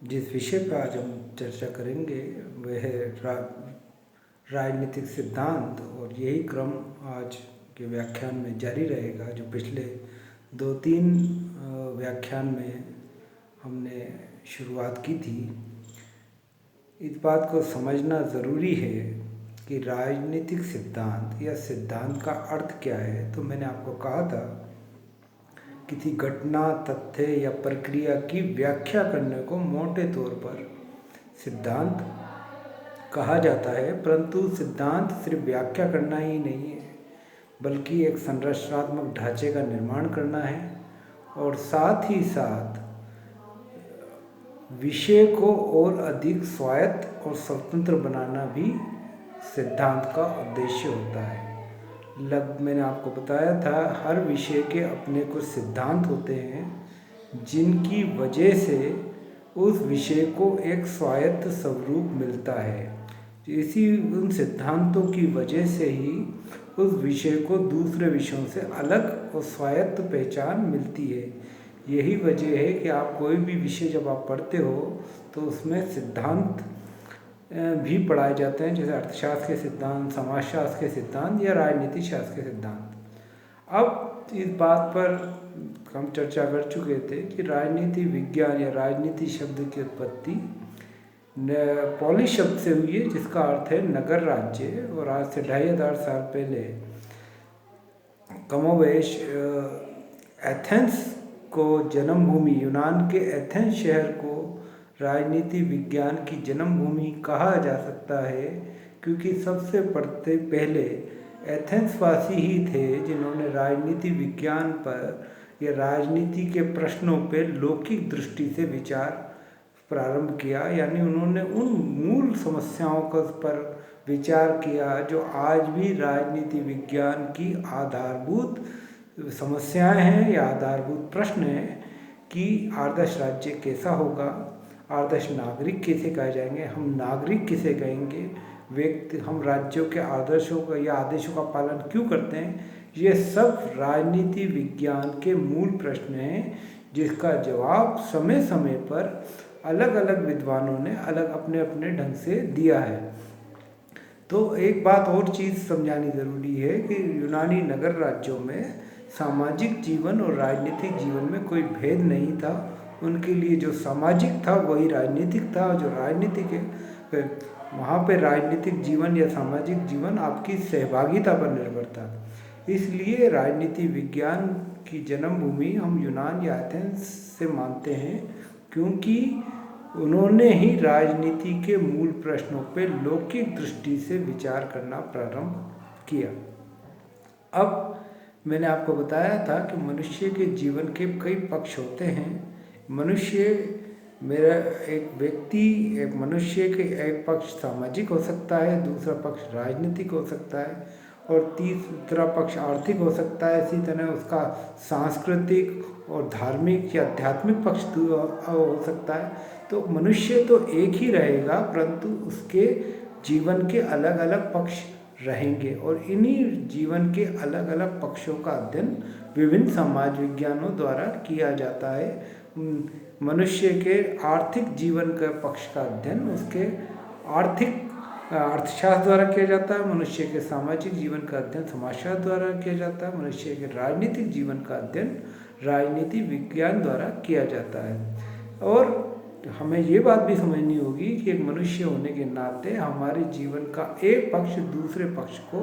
जिस विषय पर आज हम चर्चा करेंगे वह है राजनीतिक सिद्धांत। और यही क्रम आज के व्याख्यान में जारी रहेगा जो पिछले 2-3 व्याख्यान में हमने शुरुआत की थी। इस बात को समझना ज़रूरी है कि राजनीतिक सिद्धांत या सिद्धांत का अर्थ क्या है। तो मैंने आपको कहा था किसी घटना, तथ्य या प्रक्रिया की व्याख्या करने को मोटे तौर पर सिद्धांत कहा जाता है। परंतु सिद्धांत सिर्फ व्याख्या करना ही नहीं है, बल्कि एक संरचनात्मक ढांचे का निर्माण करना है और साथ ही साथ विषय को और अधिक स्वायत्त और स्वतंत्र बनाना भी सिद्धांत का उद्देश्य होता है। मैंने आपको बताया था हर विषय के अपने कुछ सिद्धांत होते हैं जिनकी वजह से उस विषय को एक स्वायत्त स्वरूप मिलता है। इसी उन सिद्धांतों की वजह से ही उस विषय को दूसरे विषयों से अलग और स्वायत्त पहचान मिलती है। यही वजह है कि आप कोई भी विषय जब आप पढ़ते हो तो उसमें सिद्धांत भी पढ़ाए जाते हैं, जैसे अर्थशास्त्र के सिद्धांत, समाजशास्त्र के सिद्धांत या राजनीति शास्त्र के सिद्धांत। अब इस बात पर हम चर्चा कर चुके थे कि राजनीति विज्ञान या राजनीति शब्द की उत्पत्ति पॉलिश शब्द से हुई है, जिसका अर्थ है नगर राज्य। और आज से 2500 साल पहले कमोवेश एथेंस को जन्मभूमि, यूनान के एथेंस शहर को राजनीति विज्ञान की जन्मभूमि कहा जा सकता है, क्योंकि सबसे पहले एथेंस वासी ही थे जिन्होंने राजनीति विज्ञान पर या राजनीति के प्रश्नों पर लौकिक दृष्टि से विचार प्रारंभ किया। यानी उन्होंने उन मूल समस्याओं पर विचार किया जो आज भी राजनीति विज्ञान की आधारभूत समस्याएं हैं या आधारभूत प्रश्न हैं कि आदर्श राज्य कैसा होगा, आदर्श नागरिक कैसे कहे जाएंगे, हम नागरिक किसे कहेंगे, व्यक्ति हम राज्यों के आदर्शों का या आदेशों का पालन क्यों करते हैं। ये सब राजनीति विज्ञान के मूल प्रश्न हैं जिसका जवाब समय समय पर अलग अलग विद्वानों ने अलग अपने अपने ढंग से दिया है। तो एक बात और चीज़ समझानी ज़रूरी है कि यूनानी नगर राज्यों में सामाजिक जीवन और राजनीतिक जीवन में कोई भेद नहीं था। उनके लिए जो सामाजिक था वही राजनीतिक था। जो राजनीतिक है वहाँ पे राजनीतिक जीवन या सामाजिक जीवन आपकी सहभागिता पर निर्भर था। इसलिए राजनीति विज्ञान की जन्मभूमि हम यूनान या एथेंस से मानते हैं, क्योंकि उन्होंने ही राजनीति के मूल प्रश्नों पर लौकिक दृष्टि से विचार करना प्रारंभ किया। अब मैंने आपको बताया था कि मनुष्य के जीवन के कई पक्ष होते हैं। एक मनुष्य के एक पक्ष सामाजिक हो सकता है, दूसरा पक्ष राजनीतिक हो सकता है और तीसरा पक्ष आर्थिक हो सकता है। इसी तरह उसका सांस्कृतिक और धार्मिक या आध्यात्मिक पक्ष हो सकता है। तो मनुष्य तो एक ही रहेगा, परंतु उसके जीवन के अलग अलग पक्ष रहेंगे और इन्हीं जीवन के अलग अलग पक्षों का अध्ययन विभिन्न समाज विज्ञानों द्वारा किया जाता है। मनुष्य के आर्थिक जीवन का पक्ष का अध्ययन उसके अर्थशास्त्र द्वारा किया जाता है। मनुष्य के सामाजिक जीवन का अध्ययन समाजशास्त्र द्वारा किया जाता है। मनुष्य के राजनीतिक जीवन का अध्ययन राजनीति विज्ञान द्वारा किया जाता है। और हमें ये बात भी समझनी होगी कि एक मनुष्य होने के नाते हमारे जीवन का एक पक्ष दूसरे पक्ष को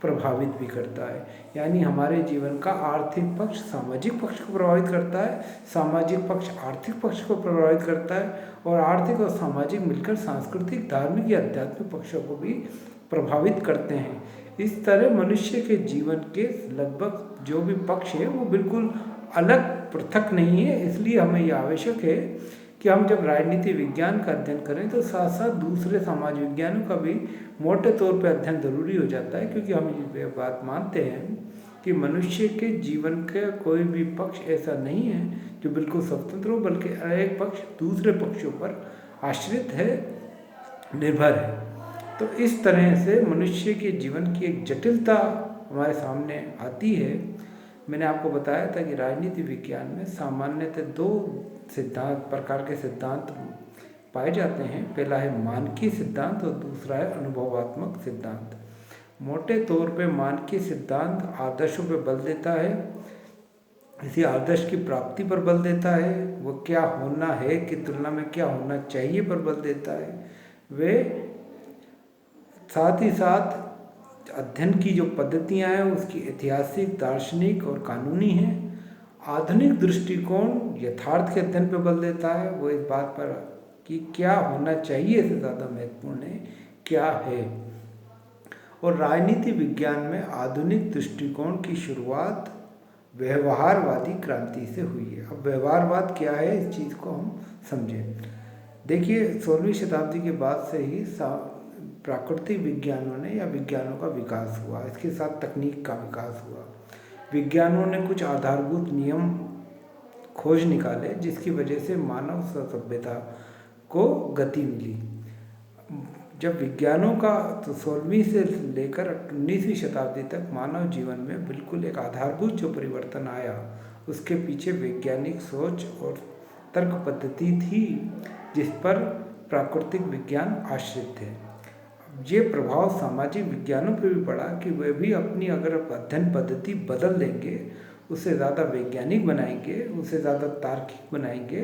प्रभावित भी करता है। यानी हमारे जीवन का आर्थिक पक्ष सामाजिक पक्ष को प्रभावित करता है, सामाजिक पक्ष आर्थिक पक्ष को प्रभावित करता है और आर्थिक और सामाजिक मिलकर सांस्कृतिक, धार्मिक या आध्यात्मिक पक्षों को भी प्रभावित करते हैं। इस तरह मनुष्य के जीवन के लगभग जो भी पक्ष है वो बिल्कुल अलग पृथक नहीं है। इसलिए हमें यह आवश्यक है कि हम जब राजनीति विज्ञान का अध्ययन करें तो साथ साथ दूसरे समाज विज्ञानों का भी मोटे तौर पर अध्ययन जरूरी हो जाता है, क्योंकि हम ये बात मानते हैं कि मनुष्य के जीवन का कोई भी पक्ष ऐसा नहीं है जो बिल्कुल स्वतंत्र हो, बल्कि एक पक्ष दूसरे पक्षों पर आश्रित है, निर्भर है। तो इस तरह से मनुष्य के जीवन की एक जटिलता हमारे सामने आती है। मैंने आपको बताया था कि राजनीति विज्ञान में सामान्यतः दो प्रकार के सिद्धांत पाए जाते हैं। पहला है मानकीय सिद्धांत और दूसरा है अनुभवात्मक सिद्धांत। मोटे तौर पे मानकीय सिद्धांत आदर्शों पर बल देता है, इसी आदर्श की प्राप्ति पर बल देता है, वो क्या होना है की तुलना में क्या होना चाहिए पर बल देता है। वे साथ ही साथ अध्ययन की जो पद्धतियाँ हैं उसकी ऐतिहासिक, दार्शनिक और कानूनी हैं। आधुनिक दृष्टिकोण यथार्थ के अध्ययन पर बल देता है, वो इस बात पर कि क्या होना चाहिए से ज़्यादा महत्वपूर्ण है क्या है। और राजनीति विज्ञान में आधुनिक दृष्टिकोण की शुरुआत व्यवहारवादी क्रांति से हुई है। अब व्यवहारवाद क्या है इस चीज़ को हम समझें। देखिए 16वीं शताब्दी के बाद से ही प्राकृतिक विज्ञानों ने या विज्ञानों का विकास हुआ, इसके साथ तकनीक का विकास हुआ। विज्ञानों ने कुछ आधारभूत नियम खोज निकाले जिसकी वजह से मानव सभ्यता को गति मिली। जब विज्ञानों का तो 16वीं से लेकर 19वीं शताब्दी तक मानव जीवन में बिल्कुल एक आधारभूत जो परिवर्तन आया, उसके पीछे वैज्ञानिक सोच और तर्क पद्धति थी जिस पर प्राकृतिक विज्ञान आश्रित थे। ये प्रभाव सामाजिक विज्ञानों पर भी पड़ा कि वे भी अपनी अगर अध्ययन पद्धति बदल देंगे, उसे ज़्यादा वैज्ञानिक बनाएंगे, उसे ज़्यादा तार्किक बनाएंगे,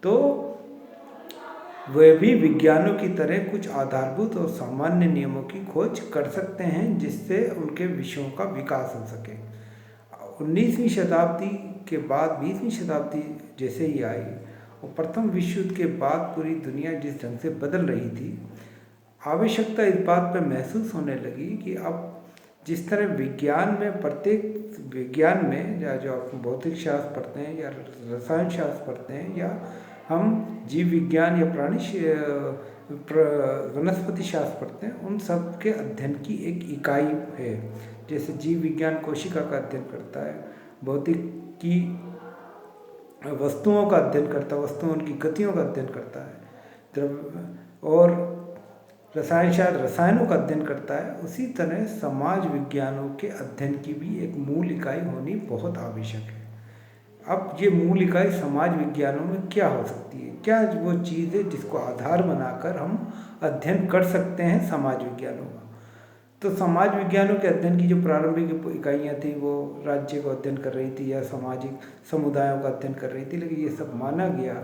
तो वे भी विज्ञानों की तरह कुछ आधारभूत और सामान्य नियमों की खोज कर सकते हैं जिससे उनके विषयों का विकास हो सके। 19वीं शताब्दी के बाद 20वीं शताब्दी जैसे ही आई और प्रथम विश्व युद्ध के बाद पूरी दुनिया जिस ढंग से बदल रही थी, आवश्यकता इस बात पर महसूस होने लगी कि अब जिस तरह विज्ञान में प्रत्येक विज्ञान में या जो आप भौतिक शास्त्र पढ़ते हैं या रसायन शास्त्र पढ़ते हैं या हम जीव विज्ञान या वनस्पति शास्त्र पढ़ते हैं, उन सब के अध्ययन की एक इकाई है। जैसे जीव विज्ञान कोशिका का अध्ययन करता है, भौतिक की वस्तुओं का अध्ययन करता है, वस्तुओं की गतियों का अध्ययन करता है, और रसायन शास्त्र रसायनों का अध्ययन करता है। उसी तरह समाज विज्ञानों के अध्ययन की भी एक मूल इकाई होनी बहुत आवश्यक है। अब ये मूल इकाई समाज विज्ञानों में क्या हो सकती है, क्या वो चीज़ है जिसको आधार बनाकर हम अध्ययन कर सकते हैं समाज विज्ञानों का। तो समाज विज्ञानों के अध्ययन की जो प्रारंभिक इकाइयाँ थी वो राज्य को अध्ययन कर रही थी या सामाजिक समुदायों का अध्ययन कर रही थी, लेकिन ये सब माना गया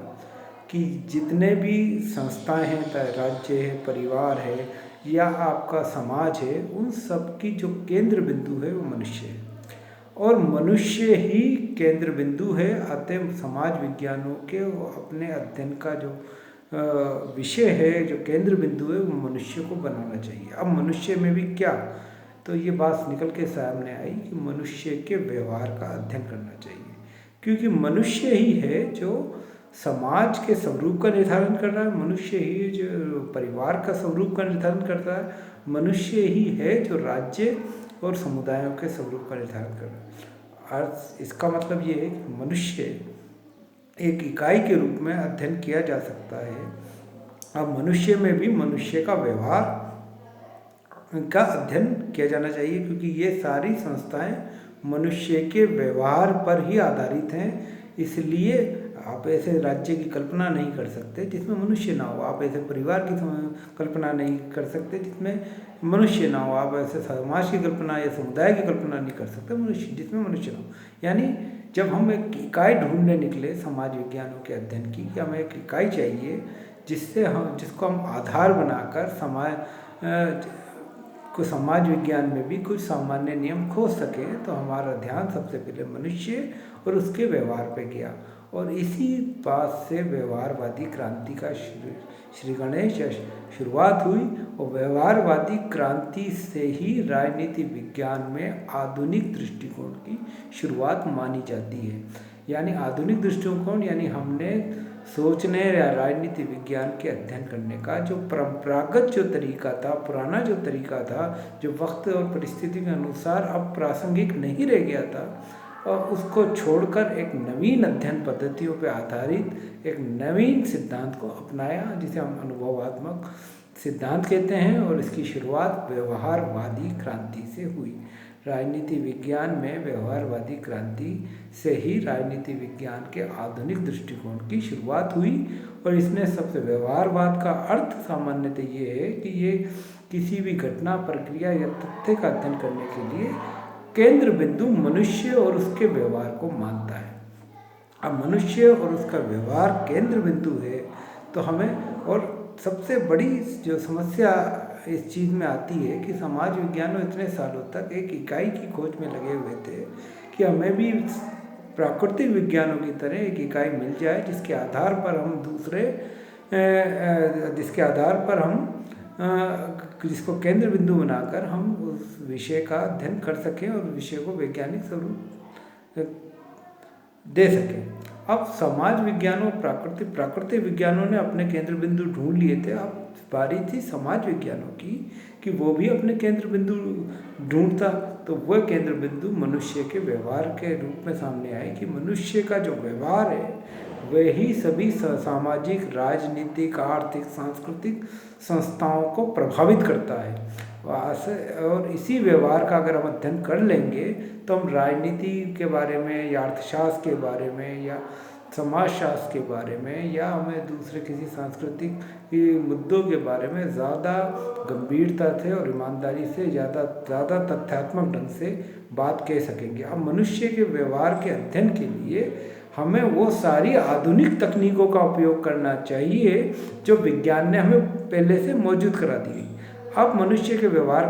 कि जितने भी संस्थाएं हैं, चाहे राज्य है, परिवार है या आपका समाज है, उन सब की जो केंद्र बिंदु है वो मनुष्य है और मनुष्य ही केंद्र बिंदु है। अतः समाज विज्ञानों के अपने अध्ययन का जो विषय है, जो केंद्र बिंदु है, वो मनुष्य को बनाना चाहिए। अब मनुष्य में भी क्या, तो ये बात निकल के सामने आई कि मनुष्य के व्यवहार का अध्ययन करना चाहिए, क्योंकि मनुष्य ही है जो समाज के स्वरूप का निर्धारण कर रहा है, मनुष्य ही जो परिवार का स्वरूप का निर्धारण करता है, मनुष्य ही है जो राज्य और समुदायों के स्वरूप का निर्धारण कर रहा है। इसका मतलब ये है कि मनुष्य एक इकाई के रूप में अध्ययन किया जा सकता है। अब मनुष्य में भी मनुष्य का व्यवहार का अध्ययन किया जाना चाहिए, क्योंकि ये सारी संस्थाएं मनुष्य के व्यवहार पर ही आधारित हैं। इसलिए आप ऐसे राज्य की कल्पना नहीं कर सकते जिसमें मनुष्य ना हो, आप ऐसे परिवार की कल्पना नहीं कर सकते जिसमें मनुष्य ना हो, आप ऐसे समाज की कल्पना या समुदाय की कल्पना नहीं कर सकते जिसमें मनुष्य ना हो। यानी जब हम एक इकाई ढूंढने निकले समाज विज्ञानों के अध्ययन की कि हमें एक इकाई चाहिए जिसको हम आधार बनाकर समाज विज्ञान में भी कुछ सामान्य नियम खोज सके, तो हमारा ध्यान सबसे पहले मनुष्य और उसके व्यवहार पे गया और इसी बात से व्यवहारवादी क्रांति का श्री गणेश शुरुआत हुई। और व्यवहारवादी क्रांति से ही राजनीति विज्ञान में आधुनिक दृष्टिकोण की शुरुआत मानी जाती है। यानी आधुनिक दृष्टिकोण यानी हमने सोचने या राजनीति विज्ञान के अध्ययन करने का जो परंपरागत जो तरीका था, पुराना जो तरीका था, जो वक्त और परिस्थिति के अनुसार अब प्रासंगिक नहीं रह गया था, और उसको छोड़कर एक नवीन अध्ययन पद्धतियों पर आधारित एक नवीन सिद्धांत को अपनाया जिसे हम अनुभवात्मक सिद्धांत कहते हैं। और इसकी शुरुआत व्यवहारवादी क्रांति से हुई। राजनीति विज्ञान में व्यवहारवादी क्रांति से ही राजनीति विज्ञान के आधुनिक दृष्टिकोण की शुरुआत हुई और इसने सबसे व्यवहारवाद का अर्थ सामान्यतः ये है कि ये किसी भी घटना, प्रक्रिया या तथ्य का अध्ययन करने के लिए केंद्र बिंदु मनुष्य और उसके व्यवहार को मानता है। अब मनुष्य और उसका व्यवहार केंद्र बिंदु है तो हमें, और सबसे बड़ी जो समस्या इस चीज़ में आती है कि समाज विज्ञानों इतने सालों तक एक इकाई की खोज में लगे हुए थे कि हमें भी प्राकृतिक विज्ञानों की तरह एक इकाई मिल जाए जिसके आधार पर हम जिसको केंद्र बिंदु बनाकर हम उस विषय का अध्ययन कर सकें और विषय को वैज्ञानिक स्वरूप दे सकें। अब समाज विज्ञानों प्राकृतिक विज्ञानों ने अपने केंद्र बिंदु ढूंढ लिए थे। अब बारी थी समाज विज्ञानों की कि वो भी अपने केंद्र बिंदु ढूंढता, तो वह केंद्र बिंदु मनुष्य के व्यवहार के रूप में सामने आए कि मनुष्य का जो व्यवहार है वही सभी सामाजिक, राजनीतिक, आर्थिक, सांस्कृतिक संस्थाओं को प्रभावित करता है। और इसी व्यवहार का अगर हम अध्ययन कर लेंगे तो हम राजनीति के बारे में या अर्थशास्त्र के बारे में या समाजशास्त्र के बारे में या हमें दूसरे किसी सांस्कृतिक मुद्दों के बारे में ज़्यादा गंभीरता से और ईमानदारी से ज़्यादा तथ्यात्मक ढंग से बात कह सकेंगे। अब मनुष्य के व्यवहार के अध्ययन के लिए हमें वो सारी आधुनिक तकनीकों का उपयोग करना चाहिए जो विज्ञान ने हमें पहले से मौजूद करा दी। अब मनुष्य के व्यवहार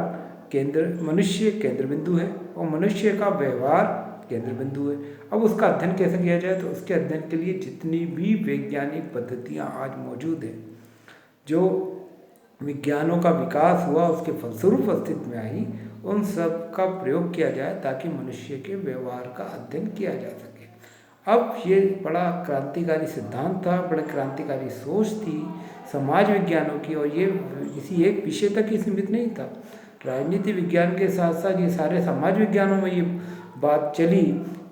मनुष्य केंद्र बिंदु है और मनुष्य का व्यवहार केंद्र बिंदु है। अब उसका अध्ययन कैसे किया जाए, तो उसके अध्ययन के लिए जितनी भी वैज्ञानिक पद्धतियां आज मौजूद हैं, जो विज्ञानों का विकास हुआ उसके फलस्वरूप अस्तित्व में आई, उन सब का प्रयोग किया जाए ताकि मनुष्य के व्यवहार का अध्ययन किया जा सके। अब ये बड़ा क्रांतिकारी सिद्धांत था, बड़ा क्रांतिकारी सोच थी समाज विज्ञानों की, और ये किसी एक विषय तक ही सीमित नहीं था। राजनीति विज्ञान के साथ साथ ये सारे समाज विज्ञानों में ये बात चली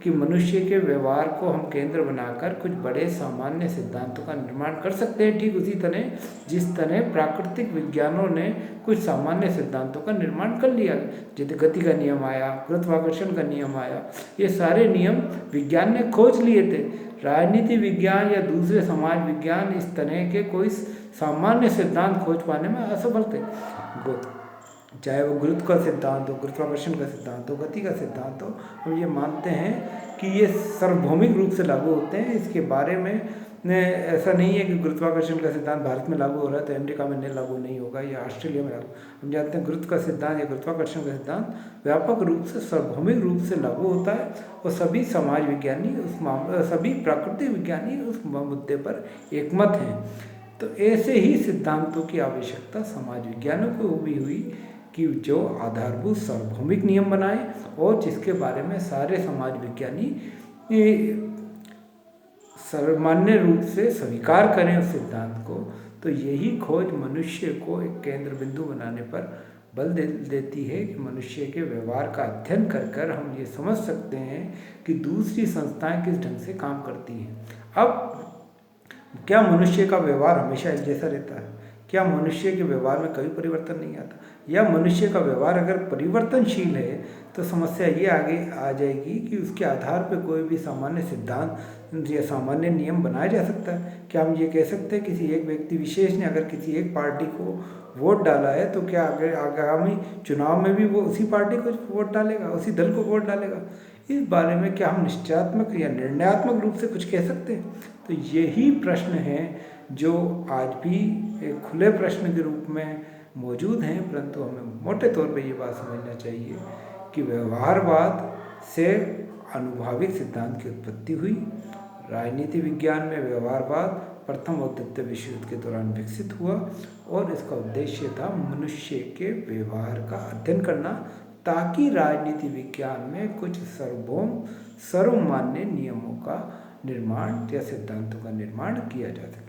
कि मनुष्य के व्यवहार को हम केंद्र बनाकर कुछ बड़े सामान्य सिद्धांतों का निर्माण कर सकते हैं, ठीक उसी तरह जिस तरह प्राकृतिक विज्ञानों ने कुछ सामान्य सिद्धांतों का निर्माण कर लिया। जैसे गति का नियम आया, गुरुत्वाकर्षण का नियम आया, ये सारे नियम विज्ञान ने खोज लिए थे। राजनीति विज्ञान या दूसरे समाज विज्ञान इस तरह के कोई सामान्य सिद्धांत खोज पाने में असफल थे, चाहे वो गुरुत्व का सिद्धांत हो, गुरुत्वाकर्षण का सिद्धांत हो, गति का सिद्धांत हो। हम ये मानते हैं कि ये सार्वभौमिक रूप से लागू होते हैं। इसके बारे में ऐसा नहीं है कि गुरुत्वाकर्षण का सिद्धांत भारत में लागू हो रहा है तो अमेरिका में नहीं लागू नहीं होगा या ऑस्ट्रेलिया में लागू। हम जानते हैं गुरुत्व का सिद्धांत या गुरुत्वाकर्षण का सिद्धांत व्यापक रूप से सार्वभौमिक रूप से लागू होता है और सभी समाज विज्ञानी सभी प्राकृतिक विज्ञानी उस मुद्दे पर एकमत हैं। तो ऐसे ही सिद्धांतों की आवश्यकता समाज विज्ञानों को भी हुई कि जो आधारभूत सार्वभौमिक नियम बनाए और जिसके बारे में सारे समाज विज्ञानी सामान्य रूप से स्वीकार करें उस सिद्धांत को। तो यही खोज मनुष्य को एक केंद्र बिंदु बनाने पर बल देती है कि मनुष्य के व्यवहार का अध्ययन कर हम ये समझ सकते हैं कि दूसरी संस्थाएं किस ढंग से काम करती हैं। अब क्या मनुष्य का व्यवहार हमेशा एक जैसा रहता है? क्या मनुष्य के व्यवहार में कभी परिवर्तन नहीं आता? या मनुष्य का व्यवहार अगर परिवर्तनशील है तो समस्या ये आगे आ जाएगी कि उसके आधार पर कोई भी सामान्य सिद्धांत या सामान्य नियम बनाया जा सकता है। क्या हम ये कह सकते हैं किसी एक व्यक्ति विशेष ने अगर किसी एक पार्टी को वोट डाला है तो क्या अगर आगामी चुनाव में भी वो उसी पार्टी को वोट डालेगा, उसी दल को वोट डालेगा? इस बारे में क्या हम निश्चयात्मक या निर्णयात्मक रूप से कुछ कह सकते हैं? तो यही प्रश्न है जो आज भी एक खुले प्रश्न के रूप में मौजूद हैं, परंतु हमें मोटे तौर पे ये बात समझना चाहिए कि व्यवहारवाद से अनुभाविक सिद्धांत की उत्पत्ति हुई। राजनीति विज्ञान में व्यवहारवाद प्रथम और द्वितीय विश्व युद्ध के दौरान विकसित हुआ और इसका उद्देश्य था मनुष्य के व्यवहार का अध्ययन करना ताकि राजनीति विज्ञान में कुछ सर्वमान्य नियमों का निर्माण या सिद्धांतों का निर्माण किया जा सके।